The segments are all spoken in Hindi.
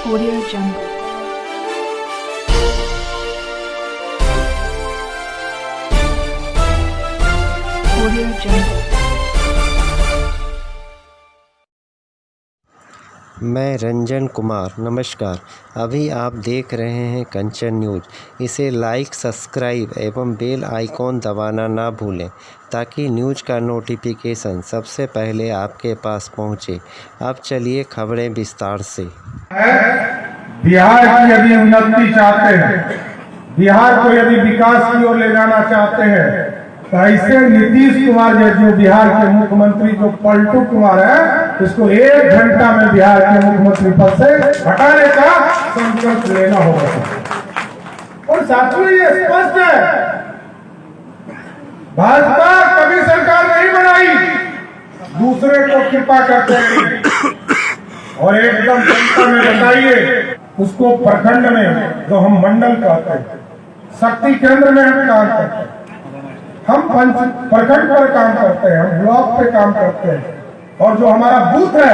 Audio Jungle. Audio Jungle. मैं रंजन कुमार, नमस्कार। अभी आप देख रहे हैं कंचन न्यूज़। इसे लाइक, सब्सक्राइब एवं बेल आइकॉन दबाना ना भूलें ताकि न्यूज़ का नोटिफिकेशन सबसे पहले आपके पास पहुंचे। अब चलिए खबरें विस्तार से। बिहार की यदि उन्नति चाहते हैं, बिहार को यदि विकास की ओर ले जाना चाहते हैं, तो ऐसे नीतीश कुमार जो बिहार के मुख्यमंत्री जो पलटू कुमार है, इसको 1 घंटा में बिहार के मुख्यमंत्री पद से हटाने का संकल्प लेना होगा। और साथियों, ये स्पष्ट है, भाजपा कभी सरकार नहीं बनाई, दूसरे को कृपा करते हैं। और एकदम जनता में बताइए, उसको प्रखंड में जो हम मंडल कहते हैं, शक्ति केंद्र में हम काम करते हैं, हम प्रखंड पर काम करते हैं, हम ब्लॉक पे काम करते हैं, और जो हमारा बूथ है,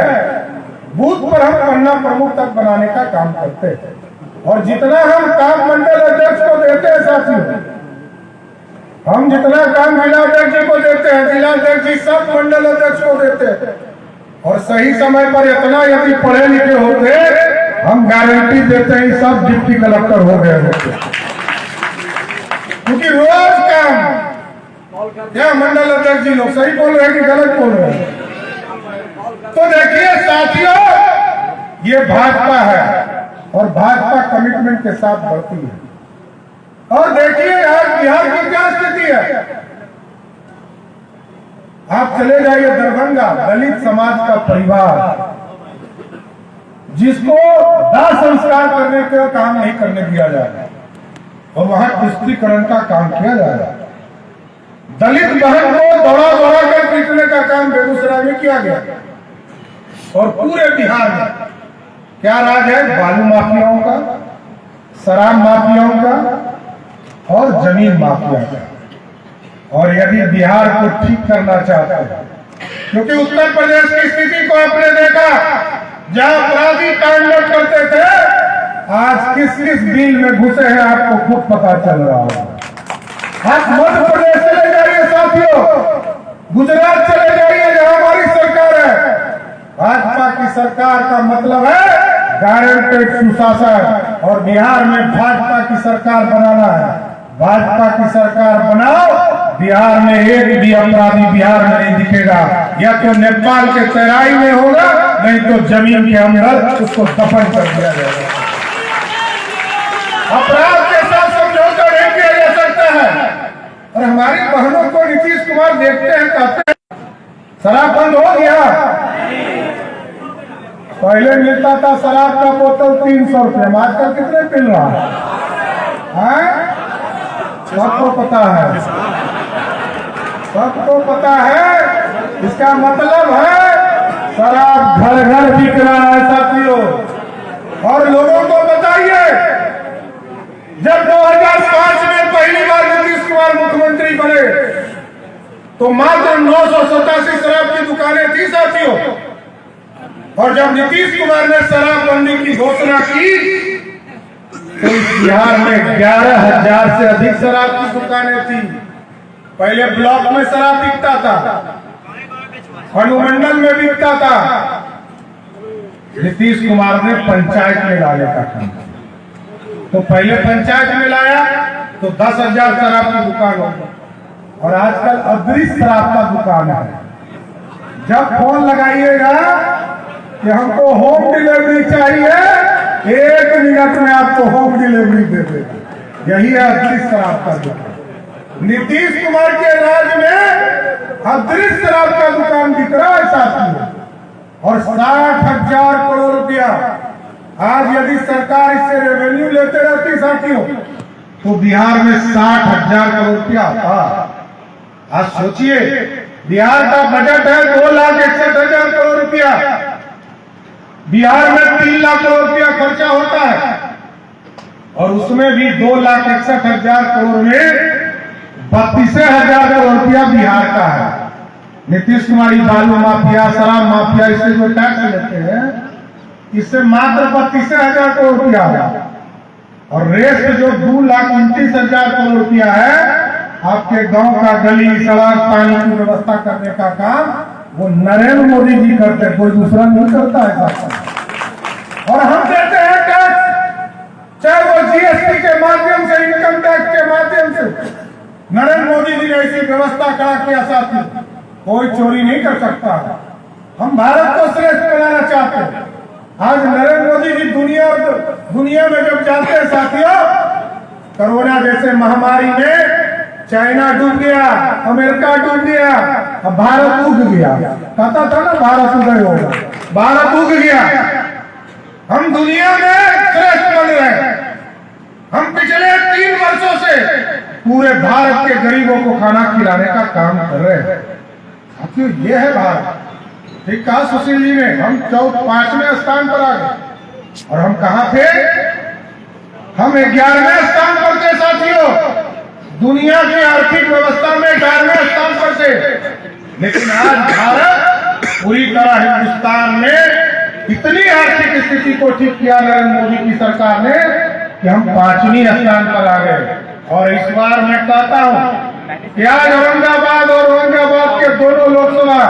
बूथ पर हम पन्ना प्रमुख तक बनाने का काम करते हैं। और जितना हम काम मंडल अध्यक्ष को देते हैं साथियों, हम जितना काम जिला अध्यक्ष जी को देते हैं, जिला अध्यक्ष जी सब मंडल अध्यक्ष को देते हैं। और सही समय पर इतना यदि पढ़े लिखे होते, हम गारंटी देते हैं सब डिप्टी कलेक्टर हो गए होते। क्योंकि रोज काम, क्या मंडल अध्यक्ष जी लोग सही बोल रहे हैं कि गलत बोल रहे हैं? तो देखिए साथियों, ये भाजपा है और भाजपा कमिटमेंट के साथ बढ़ती है। और देखिए आज बिहार की क्या स्थिति है। आप चले जाइए दरभंगा, दलित समाज का परिवार जिसको दाह संस्कार करने का काम नहीं करने दिया जा रहा, और वहां तुष्टीकरण का काम किया जा रहा है। दलित बहन को दौड़ा दौड़ा कर पीटने का काम बेगूसराय में किया गया। और पूरे बिहार में क्या राज है? बालू माफियाओं का, शराब माफियाओं का और जमीन माफिया का। और यदि बिहार को ठीक करना चाहते हैं, क्योंकि उत्तर प्रदेश की स्थिति को आपने देखा, जहां अपराधी तांडव करते थे, आज किस किस बिल में घुसे हैं आपको खुद पता चल रहा होगा। आप मध्य प्रदेश चले जाइए साथियों, गुजरात चले जाइए जहां हमारी सरकार है। भाजपा की सरकार का मतलब है गारंटेड सुशासन, और बिहार में भाजपा की सरकार बनाना है। भाजपा की सरकार बनाओ, बिहार में एक भी अपराधी बिहार में नहीं दिखेगा। या तो नेपाल के तराई में होगा, नहीं तो जमीन के अंदर उसको दफन कर दिया जाएगा। अपराध के साथ समझौता नहीं किया जा सकता है। और हमारी बहनों को नीतीश कुमार देखते हैं, कहते हैं शराब बंद हो गया। पहले मिलता था शराब का बोतल 300 रुपये, आजकल कितने मिल रहा है? सबको पता है, सबको पता है। इसका मतलब है शराब घर घर बिक रहा है साथियों। और लोगों को बताइए, जब 2005 में पहली बार नीतीश कुमार मुख्यमंत्री बने, तो मात्र 987 शराब की दुकानें थी साथियों। और जब नीतीश कुमार ने शराबबंदी की घोषणा की, तो बिहार में 11,000 से अधिक शराब की दुकानें थी। पहले ब्लॉक में शराब बिकता था, अनुमंडल में बिकता था। नीतीश कुमार ने पंचायत में लाने का काम, तो पहले पंचायत में लाया तो 10,000 शराब की दुकान हो, और आजकल अदृश्य शराब का दुकान है। जब फोन लगाइएगा कि हमको होम डिलीवरी चाहिए, 1 मिनट में आपको होम डिलीवरी दे देगा। यही है अदृश्य शराब का दुकान। नीतीश कुमार के राज में अदृश्य शराब का दुकान दिख रहा है साथियों। और 60,000 करोड़ रुपया आज यदि सरकार इससे रेवेन्यू लेते रहती साथियों, तो बिहार में 60,000 करोड़ रुपया आता। आज सोचिए, बिहार का बजट है 2,61,000 करोड़ रुपया। बिहार में 3 लाख करोड़ रुपया खर्चा होता है, और उसमें भी 2,61,000 करोड़ में 32,000 करोड़ रुपया बिहार का है। नीतीश कुमार बालू माफिया, शराब माफिया, इससे जो टैक्स लेते हैं, इससे मात्र 32,000 करोड़ रुपया है, और रेस्ट जो 2,29,000 करोड़ रुपया है आपके गांव का गली सड़क पानी की व्यवस्था करने का काम वो नरेंद्र मोदी जी करते, कोई दूसरा नहीं करता है ऐसा। और हम देते हैं टैक्स, चाहे वो जीएसटी के माध्यम से, इनकम टैक्स के माध्यम से। नरेंद्र मोदी जी ने ऐसी व्यवस्था करा किया साथी, कोई चोरी नहीं कर सकता। हम भारत को श्रेष्ठ बनाना चाहते हैं। आज नरेंद्र मोदी जी दुनिया में जब जाते हैं साथियों, कोरोना जैसे महामारी में चाइना डूब गया, अमेरिका डूब गया, अब भारत उग गया। कहता था ना भारत उदय होगा, भारत उग गया। हम दुनिया में श्रेष्ठ बन रहे हैं। हम पिछले 3 वर्षों से पूरे भारत के गरीबों को खाना खिलाने का काम कर रहे हैं साथियों। ये है भारत। ठीक कहा सुशील जी ने, हम 5वें स्थान पर आ गए, और हम कहाँ थे? हम 11वें स्थान पर थे साथियों। दुनिया की आर्थिक व्यवस्था में 11वें स्थान पर थे, लेकिन आज भारत पूरी तरह हिंदुस्तान में इतनी आर्थिक स्थिति को ठीक किया नरेंद्र मोदी की सरकार ने कि हम 5वें स्थान पर आ गए। और इस बार मैं कहता हूं कि आज औरंगाबाद के दोनों लोकसभा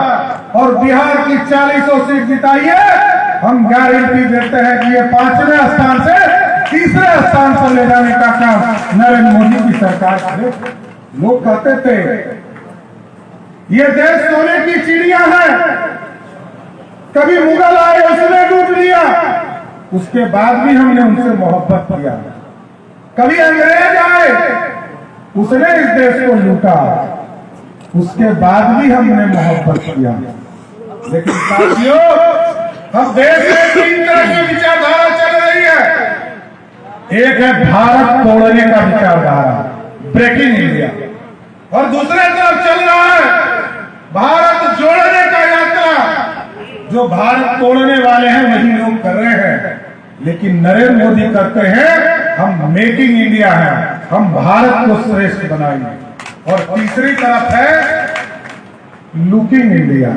और बिहार की 40 सीट जिताइए, हम गारंटी देते हैं कि ये 5वें स्थान से 3रे स्थान पर ले जाने का काम नरेंद्र मोदी की सरकार करे। लोग कहते थे ये देश सोने की चिड़िया है, कभी मुगल आए उसने लूट लिया, उसके बाद भी हमने उनसे मोहब्बत किया। कभी अंग्रेज आए उसने इस देश को लूटा, उसके बाद भी हमने मोहब्बत किया। लेकिन साथियों, हम देश में 3 तरह की विचारधारा चल रही है। एक है भारत तोड़ने का विचारधारा, ब्रेकिंग इंडिया, और दूसरे तरफ चल रहा है भारत जोड़ने का यात्रा। जो भारत तोड़ने वाले हैं वही लोग कर रहे हैं, लेकिन नरेंद्र मोदी करते हैं हम मेकिंग इंडिया है, हम भारत को श्रेष्ठ बनाएंगे। और तीसरी तरफ है लुकिंग इंडिया।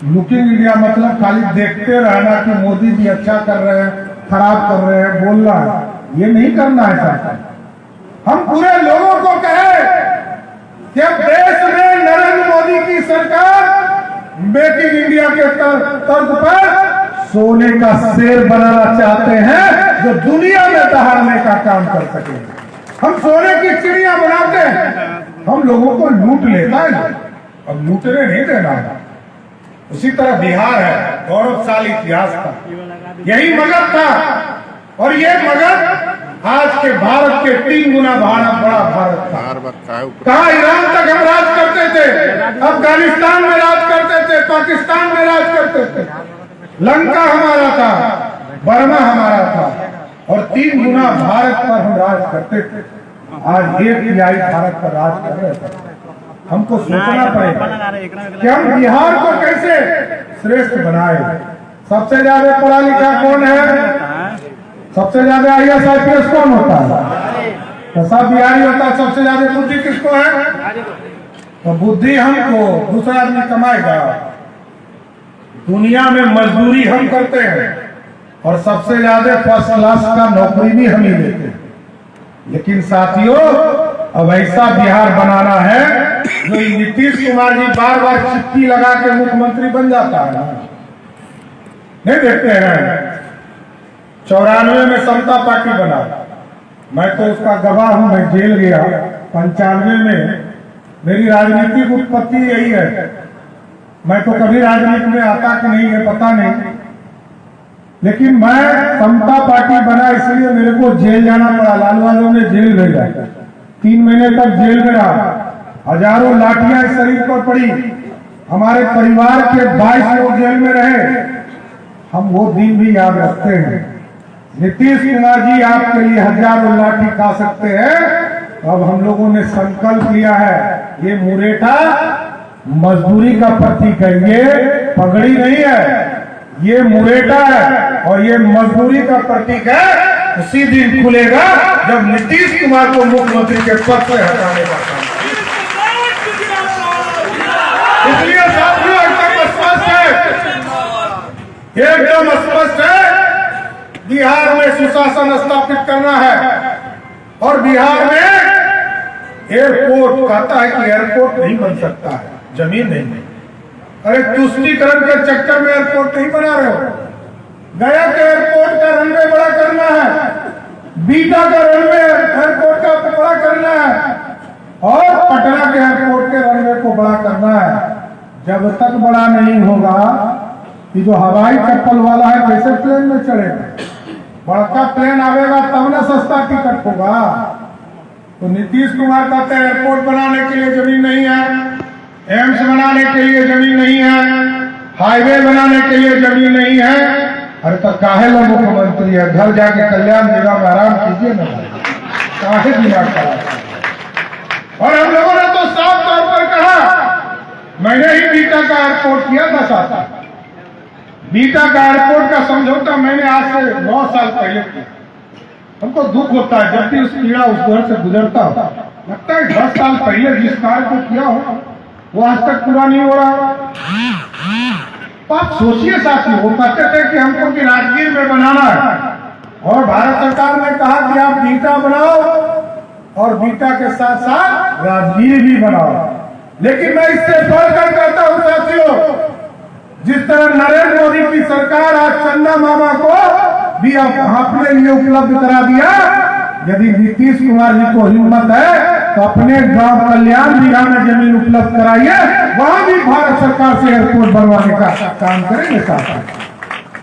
लुकिंग इंडिया मतलब खाली देखते रहना कि मोदी जी अच्छा कर रहे हैं, खराब कर रहे हैं, बोलना है, ये नहीं करना है साहब। हम पूरे लोगों को कहें कि अब देश में नरेंद्र मोदी की सरकार मेकिंग इंडिया के तर्ज पर सोने का शेर बनाना चाहते हैं, जो दुनिया में दहाड़ने का काम कर सके। हम सोने की चिड़िया बनाते हैं, हम लोगों को लूट लेता है, अब लूटने नहीं देना है। उसी तरह बिहार है, गौरवशाली इतिहास का, यही मगध था, और ये मगध आज के भारत के 3 गुना बड़ा भारत था। कहा ईरान तक हम राज करते थे, अफगानिस्तान में राज करते थे, पाकिस्तान में राज करते थे, लंका हमारा था, बर्मा हमारा था, और 3 गुना भारत पर हम राज करते थे। आज 1/3 भारत पर राज कर रहे थे। हमको सोचना पड़ेगा कि हम बिहार को कैसे श्रेष्ठ बनाए। सबसे ज्यादा पढ़ा लिखा कौन है? सबसे ज्यादा IAS IPS कौन होता है? तो सब बिहारी होता है। सबसे ज्यादा बुद्धि किसको है? तो बुद्धि हमको, दूसरा आदमी कमाएगा। दुनिया में मजदूरी हम करते हैं, और सबसे ज्यादा फर्स्ट क्लास का नौकरी भी हम ही देते हैं। लेकिन साथियों, अब ऐसा बिहार बनाना है जो नीतीश कुमार जी बार बार चिट्ठी लगा के मुख्यमंत्री बन जाता है। नहीं देखते हैं 94 में समता पार्टी बना, मैं तो उसका गवाह हूं। मैं जेल गया 95 में। मेरी राजनीतिक उत्पत्ति यही है। मैं तो कभी राजनीति में आता कि नहीं है पता नहीं, लेकिन मैं समता पार्टी बना इसलिए मेरे को जेल जाना पड़ा। लालू यादव ने जेल भेजा, 3 महीने तक जेल में रहा, हजारों लाठियां इस शरीर पर पड़ी। हमारे परिवार के 22 लोग जेल में रहे। हम वो दिन भी याद रखते हैं। नीतीश कुमार जी आपके लिए हजारों लाठी खा सकते हैं। अब हम लोगों ने संकल्प लिया है, ये मुरेठा मजदूरी का प्रतीक है, ये पगड़ी नहीं है, ये मुरेठा है, और ये मजदूरी का प्रतीक है। उसी दिन खुलेगा जब नीतीश कुमार को मुख्यमंत्री के पद से हटाने का काम। इसलिए साथियों एकदम स्पष्ट है, एकदम स्पष्ट है बिहार में सुशासन स्थापित करना है और बिहार में एयरपोर्ट कहता है कि एयरपोर्ट नहीं बन सकता है, जमीन नहीं। अरे तुष्टीकरण के चक्कर में एयरपोर्ट नहीं बना रहे हो। गया के एयरपोर्ट का रनवे बड़ा करना है, बीटा का रनवे एयरपोर्ट का बड़ा करना है और पटना के एयरपोर्ट के रनवे को बड़ा करना है। जब तक बड़ा नहीं होगा कि जो हवाई चप्पल वाला है कैसे प्लेन में चढ़ेगा? बड़का प्लेन आवेगा तब ना सस्ता टिकट होगा। तो नीतीश कुमार कहते हैं एयरपोर्ट बनाने के लिए जमीन नहीं है, एम्स बनाने के लिए जमीन नहीं है, हाईवे बनाने के लिए जमीन नहीं है। अरे तो काहे लोग मुख्यमंत्री है, घर जाके कल्याण जगह में आराम कीजिए ना, काहे दिमाग खराब। और हम लोगों ने तो साफ तौर पर कहा, मैंने ही बीटा का एयरपोर्ट किया था साथ। बीटा का एयरपोर्ट का समझौता मैंने आज से 9 साल पहले किया। हमको दुख होता है जब भी उस पीड़ा उस दौर से गुजरता हो, लगता है 10 साल पहले जिस कार्य को किया हो वो आज तक पूरा नहीं हो रहा। तो आप सोचिए साथी, वो कहते थे कि हमको कि राजगीर में बनाना है और भारत सरकार ने कहा कि आप बीटा बनाओ और बीटा के साथ साथ राजगीर भी बनाओ। लेकिन मैं इससे बढ़कर कहता हूं साथियों, जिस तरह नरेंद्र मोदी की सरकार आज चंदा मामा को भी अपने लिए उपलब्ध करा दिया, यदि नीतीश कुमार जी को हिम्मत है तो अपने गांव कल्याण बिहार में जमीन उपलब्ध कराइए, वहां भी भारत सरकार से एयरपोर्ट बनवाने का काम करेंगे। साथ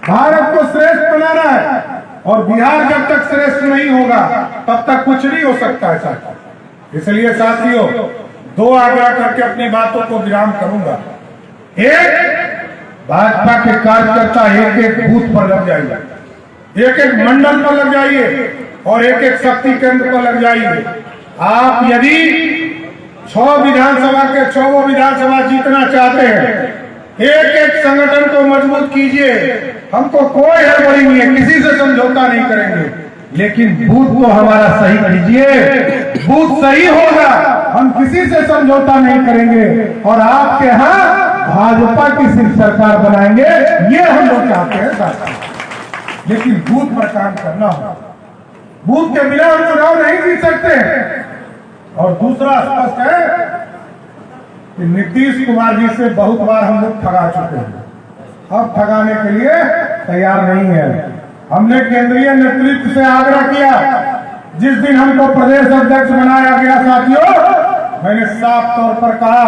भारत को श्रेष्ठ बनाना है और बिहार जब तक श्रेष्ठ नहीं होगा तब तक कुछ नहीं हो सकता है साथियों। इसलिए साथियों 2 आग्रह करके अपनी बातों को विराम करूंगा। एक, भाजपा के कार्यकर्ता एक बूथ पर लग जाइए, एक मंडल पर लग जाइए और एक शक्ति केंद्र पर लग जाइए। आप यदि 6 विधानसभा के 6 विधानसभा जीतना चाहते हैं, एक संगठन को मजबूत कीजिए। हमको कोई हड़बड़ी नहीं है, किसी से समझौता नहीं करेंगे, लेकिन बूथ को हमारा सही कीजिए। बूथ सही होगा, हम किसी से समझौता नहीं करेंगे और आपके यहाँ भाजपा की सिर्फ सरकार बनाएंगे, ये हम लोग चाहते हैं साथ। लेकिन बूथ पर काम करना होगा, बूथ के बिना हम चुनाव नहीं जीत सकते। और दूसरा स्पष्ट है कि नीतीश कुमार जी से बहुत बार हम लोग ठगा चुके हैं, अब ठगाने के लिए तैयार नहीं है। हमने केंद्रीय नेतृत्व से आग्रह किया, जिस दिन हमको प्रदेश अध्यक्ष बनाया गया साथियों, मैंने साफ तौर पर कहा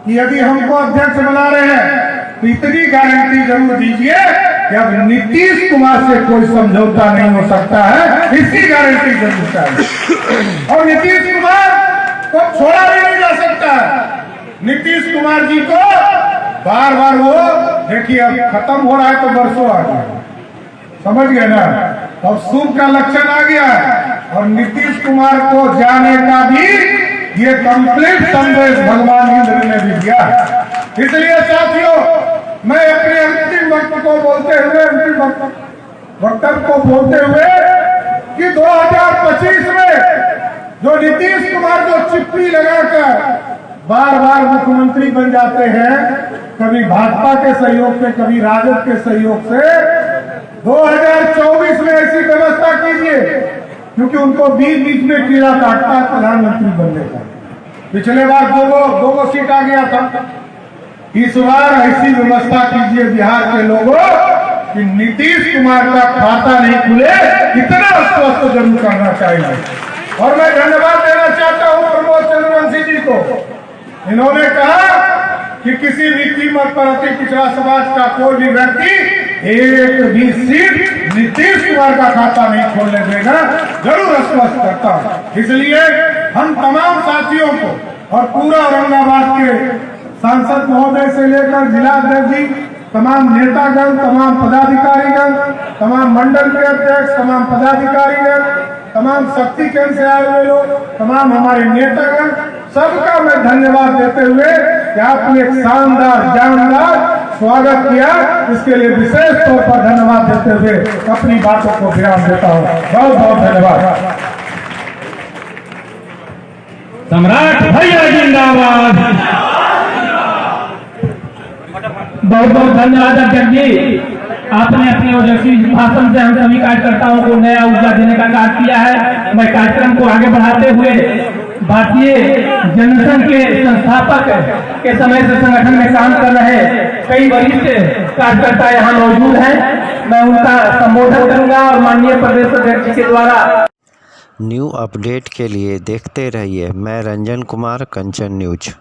कि यदि हमको अध्यक्ष बना रहे हैं तो इतनी गारंटी जरूर दीजिए कि अब नीतीश कुमार से कोई समझौता नहीं हो सकता है, इसकी गारंटी जरूर चाहिए। और नीतीश कुमार को छोड़ा भी नहीं जा सकता है। नीतीश कुमार जी को बार बार वो देखिए अब खत्म हो रहा है तो बरसों आ गया, समझ गए ना, अब शुभ का लक्षण आ गया और नीतीश कुमार को जाने का भी ये कंप्लीट संदेश भगवान इंद्र ने भी दिया। इसलिए साथियों मैं अपने अंतिम वक्त को बोलते हुए, अंतिम वक्तव्य को बोलते हुए कि 2025 में जो नीतीश कुमार जो चिप्पी लगाकर बार बार मुख्यमंत्री बन जाते हैं, कभी भाजपा के सहयोग से कभी राजद के सहयोग से, 2024 में ऐसी व्यवस्था कीजिए, क्योंकि उनको बीच बीच में कीड़ा काटता है प्रधानमंत्री बनने का। पिछले बार दो सीट आ गया था, इस बार ऐसी व्यवस्था कीजिए बिहार के लोगों कि नीतीश कुमार का खाता नहीं खुले, इतना स्पष्ट जरूर करना चाहिए। और मैं धन्यवाद देना चाहता हूं प्रमोद चंद्रवंशी जी को। इन्होंने कहा कि किसी भी कीमत पर अति पिछड़ा समाज का कोई भी व्यक्ति एक भी सीट नीतीश कुमार का खाता नहीं खोलने देगा, जरूर स्पष्ट करता हूं। इसलिए हम तमाम साथियों को और पूरा औरंगाबाद के सांसद महोदय से लेकर जिला अध्यक्ष जी, तमाम नेतागण, तमाम पदाधिकारीगण, तमाम मंडल के अध्यक्ष, तमाम पदाधिकारीगण, तमाम शक्ति केंद्र से आए हुए लोग, तमाम हमारे नेतागण, सबका मैं धन्यवाद देते हुए कि आपने एक शानदार जानदार स्वागत किया, इसके लिए विशेष तौर पर धन्यवाद देते हुए अपनी बातों को विराम देता हूँ। बहुत बहुत धन्यवाद। सम्राट भैया जिंदाबाद। बहुत बहुत धन्यवाद अध्यक्ष जी। आपने अपने ओजस्वी भाषण से हम सभी कार्यकर्ताओं को नया ऊर्जा देने का कार्य किया है। मैं कार्यक्रम को आगे बढ़ाते हुए भारतीय जनसंघ के संस्थापक के समय से संगठन में काम कर रहे कई वरिष्ठ कार्यकर्ता यहाँ मौजूद हैं। मैं उनका संबोधन करूंगा और माननीय प्रदेश अध्यक्ष के द्वारा। न्यू अपडेट के लिए देखते रहिए मैं रंजन कुमार, कंचन न्यूज।